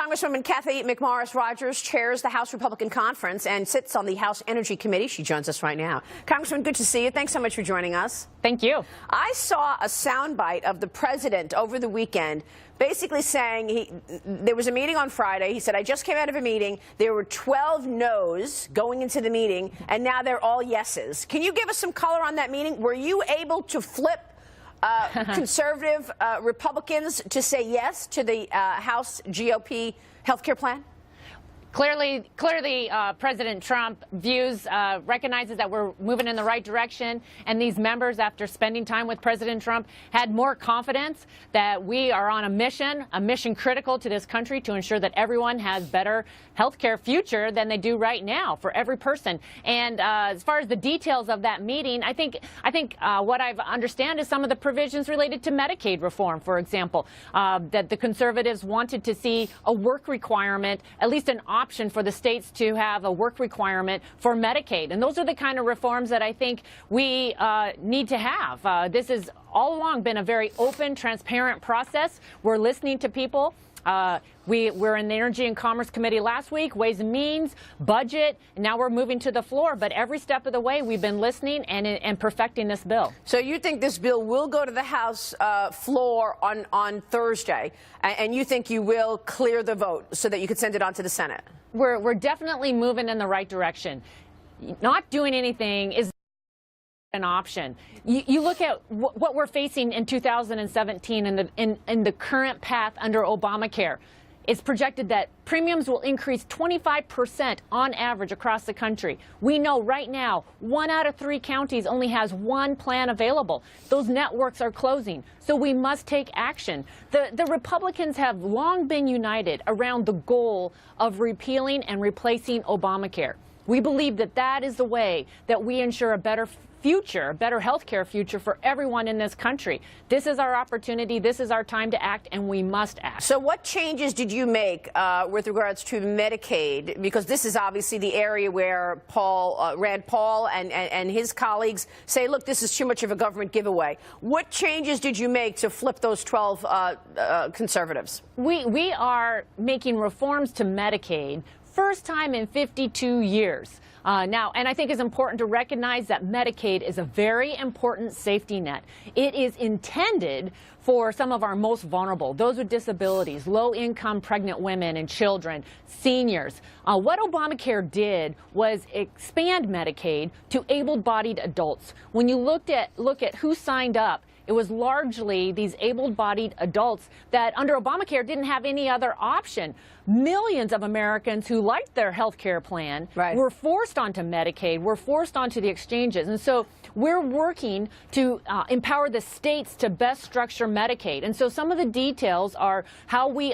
Congresswoman Kathy McMorris Rodgers chairs the House Republican Conference and sits on the House Energy Committee. She joins us right now. Congresswoman, good to see you. Thanks so much for joining us. Thank you. I saw a soundbite of the president over the weekend basically saying there was a meeting on Friday. He said, I just came out of a meeting. There were 12 no's going into the meeting, and now they're all yeses. Can you give us some color on that meeting? Were you able to flip conservative Republicans to say yes to the House GOP health care plan? Clearly, President Trump recognizes that we're moving in the right direction, and these members, after spending time with President Trump, had more confidence that we are on a mission critical to this country to ensure that everyone has better health care future than they do right now for every person. And as far as the details of that meeting, I think what I understand is some of the provisions related to Medicaid reform, for example, that the conservatives wanted to see a work requirement, at least an option for the states to have a work requirement for Medicaid. And those are the kind of reforms that I think we need to have. This has all along been a very open, transparent process. We're listening to people. We're in the Energy and Commerce Committee last week, Ways and Means, Budget, and now we're moving to the floor. But every step of the way, we've been listening and perfecting this bill. So you think this bill will go to the House floor on Thursday, and you think you will clear the vote so that you could send it on to the Senate? We're definitely moving in the right direction. Not doing anything is an option. You look at what we're facing in 2017 in the current path under Obamacare. It's projected that premiums will increase 25% on average across the country. We know right now 1 out of 3 counties only has one plan available. Those networks are closing, so we must take action. The Republicans have long been united around the goal of repealing and replacing Obamacare. We believe that that is the way that we ensure a better future, a better health care future for everyone in this country. This is our opportunity. This is our time to act, and we must act. So what changes did you make with regards to Medicaid? Because this is obviously the area where Rand Paul and his colleagues say, look, this is too much of a government giveaway. What changes did you make to flip those 12 conservatives? We are making reforms to Medicaid, first time in 52 years. Now, and I think it's important to recognize that Medicaid is a very important safety net. It is intended for some of our most vulnerable, those with disabilities, low-income pregnant women and children, seniors. What Obamacare did was expand Medicaid to able-bodied adults. When you look at who signed up, it was largely these able-bodied adults that under Obamacare didn't have any other option. Millions of Americans who liked their health care plan were forced onto Medicaid, were forced onto the exchanges. And so we're working to empower the states to best structure Medicaid. And so some of the details are how we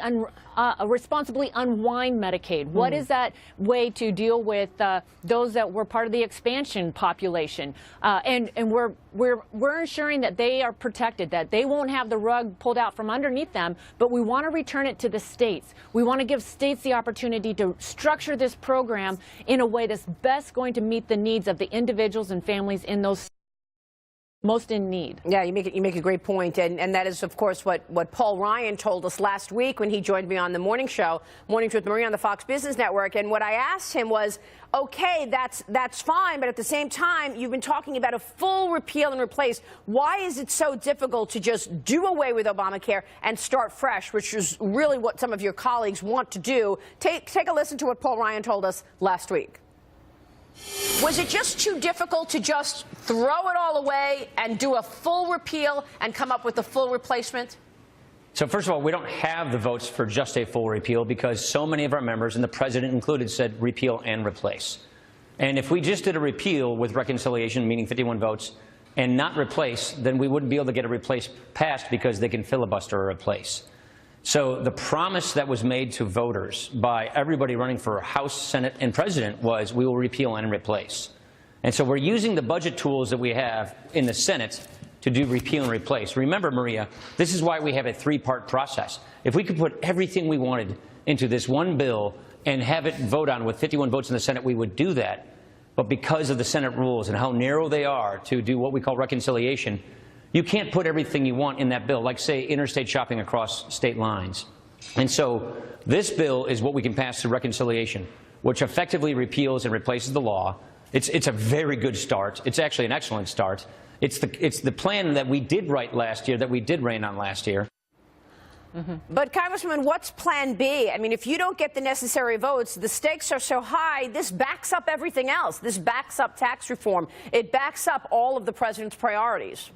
responsibly unwind Medicaid. What is that way to deal with those that were part of the expansion population? And we're ensuring that they are protected, that they won't have the rug pulled out from underneath them, but we want to return it to the states. We want to give states the opportunity to structure this program in a way that's best going to meet the needs of the individuals and families in those most in need. Yeah, you make a great point, and that is, of course, what Paul Ryan told us last week when he joined me on the morning show, Mornings with Maria on the Fox Business Network. And what I asked him was, okay, that's fine, but at the same time, you've been talking about a full repeal and replace. Why is it so difficult to just do away with Obamacare and start fresh, which is really what some of your colleagues want to do? Take a listen to what Paul Ryan told us last week. Was it just too difficult to just throw it all away and do a full repeal and come up with a full replacement? So first of all, we don't have the votes for just a full repeal because so many of our members, and the president included, said repeal and replace. And if we just did a repeal with reconciliation, meaning 51 votes, and not replace, then we wouldn't be able to get a replace passed because they can filibuster a replace. So the promise that was made to voters by everybody running for House, Senate, and President was we will repeal and replace. And so we're using the budget tools that we have in the Senate to do repeal and replace. Remember, Maria, this is why we have a 3-part process. If we could put everything we wanted into this one bill and have it vote on with 51 votes in the Senate, we would do that. But because of the Senate rules and how narrow they are to do what we call reconciliation, you can't put everything you want in that bill, like, say, interstate shopping across state lines. And so this bill is what we can pass through reconciliation, which effectively repeals and replaces the law. It's a very good start. It's actually an excellent start. It's the plan that we did write last year, that we did rain on last year. But, Congressman, what's Plan B? I mean, if you don't get the necessary votes, the stakes are so high, this backs up everything else. This backs up tax reform. It backs up all of the president's priorities.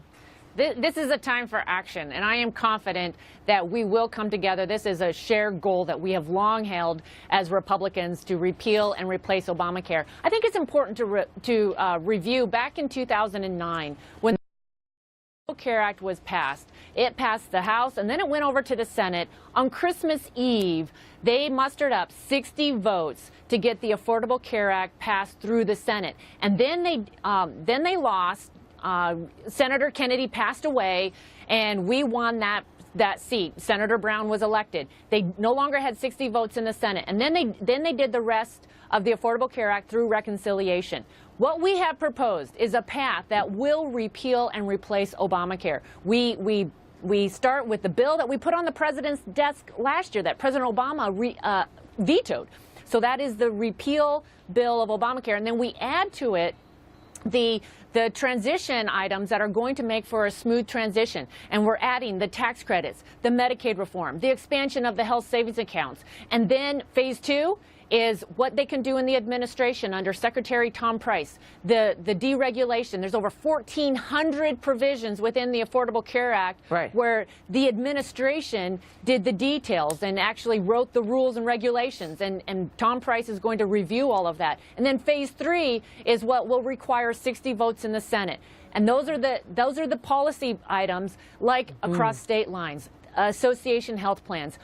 This is a time for action, and I am confident that we will come together. This is a shared goal that we have long held as Republicans to repeal and replace Obamacare. I think it's important to review back in 2009 when the Affordable Care Act was passed. It passed the House, and then it went over to the Senate. On Christmas Eve, they mustered up 60 votes to get the Affordable Care Act passed through the Senate, and then they lost. Senator Kennedy passed away, and we won that seat. Senator Brown was elected. They no longer had 60 votes in the Senate, and then they did the rest of the Affordable Care Act through reconciliation. What we have proposed is a path that will repeal and replace Obamacare. We start with the bill that we put on the president's desk last year that President Obama vetoed. So that is the repeal bill of Obamacare, and then we add to it the transition items that are going to make for a smooth transition. And we're adding the tax credits, the Medicaid reform, the expansion of the health savings accounts. And then phase 2 is what they can do in the administration under Secretary Tom Price, the deregulation. There's over 1,400 provisions within the Affordable Care Act where the administration did the details and actually wrote the rules and regulations, and Tom Price is going to review all of that. And then phase 3 is what will require 60 votes in the Senate. And those are the policy items, like across state lines, association health plans,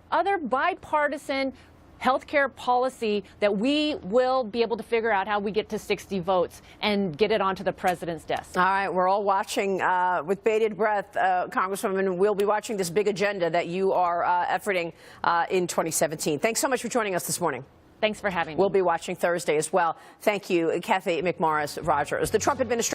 other bipartisan healthcare policy that we will be able to figure out how we get to 60 votes and get it onto the president's desk. All right, we're all watching with bated breath, Congresswoman. We'll be watching this big agenda that you are efforting in 2017. Thanks so much for joining us this morning. Thanks for having me. We'll be watching Thursday as well. Thank you, Kathy McMorris Rogers. The Trump administration